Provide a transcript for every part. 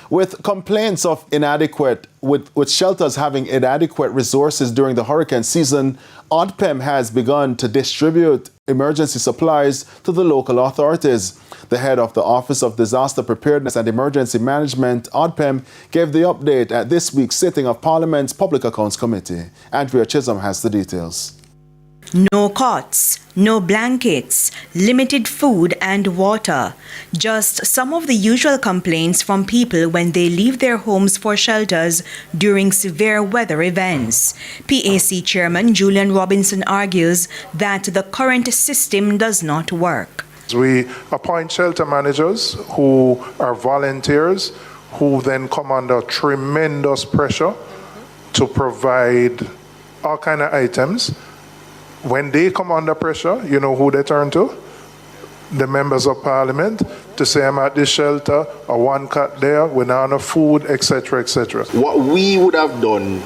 With complaints of with shelters having inadequate resources during the hurricane season, ODPEM has begun to distribute emergency supplies to the local authorities. The head of the Office of Disaster Preparedness and Emergency Management, ODPEM, gave the update at this week's sitting of Parliament's Public Accounts Committee. Andrea Chisholm has the details. No cots, no blankets, limited food and water. Just some of the usual complaints from people when they leave their homes for shelters during severe weather events. PAC Chairman Julian Robinson argues that the current system does not work. We appoint shelter managers who are volunteers who then come under tremendous pressure to provide all kinds of items. When they come under pressure, you know who they turn to? The members of Parliament to say, I'm at this shelter, or one cut there, we're not enough food, etc., etc. What we would have done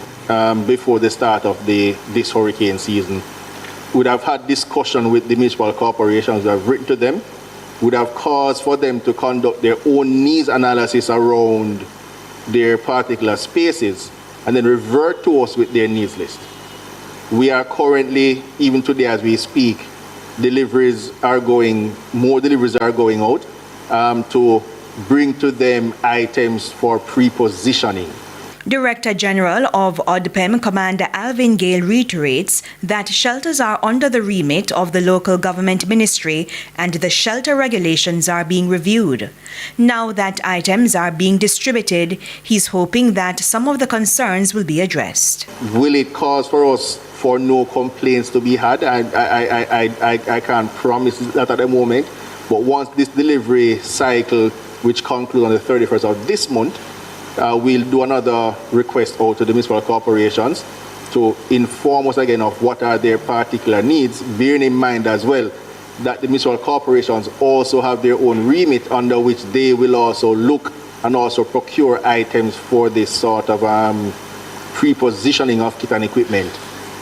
before the start of this hurricane season, would have had discussion with the municipal corporations, would have written to them, would have caused for them to conduct their own needs analysis around their particular spaces, and then revert to us with their needs list. We are currently, even today as we speak, more deliveries are going out to bring to them items for pre-positioning. Director General of ODPEM, Commander Alvin Gale, reiterates that shelters are under the remit of the local government ministry and the shelter regulations are being reviewed. Now that items are being distributed, he's hoping that some of the concerns will be addressed. Will it cause for us for no complaints to be had? I can't promise that at the moment, but once this delivery cycle, which concludes on the 31st of this month, we'll do another request out to the municipal corporations to inform us again of what are their particular needs, bearing in mind as well that the municipal corporations also have their own remit under which they will also look and also procure items for this sort of pre-positioning of kit and equipment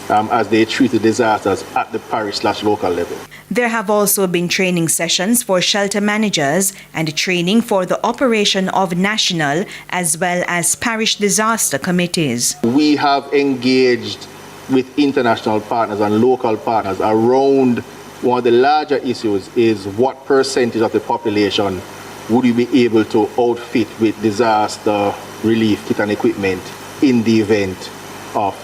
as they treat the disasters at the parish/local level. There have also been training sessions for shelter managers and training for the operation of national as well as parish disaster committees. We have engaged with international partners and local partners around one of the larger issues is what percentage of the population would we be able to outfit with disaster relief kit and equipment in the event of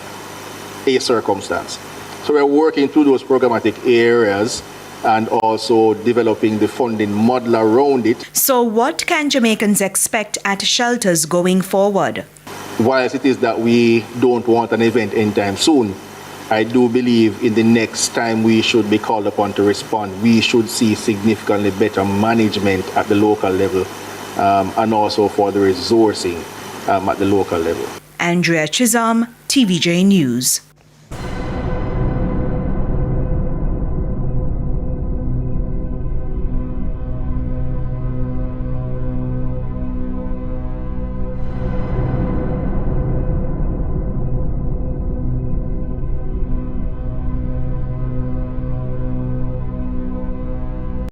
a circumstance. So we're working through those programmatic areas and also developing the funding model around it. So what can Jamaicans expect at shelters going forward? Whilst it is that we don't want an event anytime soon, I do believe in the next time we should be called upon to respond, we should see significantly better management at the local level and also for the resourcing at the local level. Andrea Chisholm, TVJ News.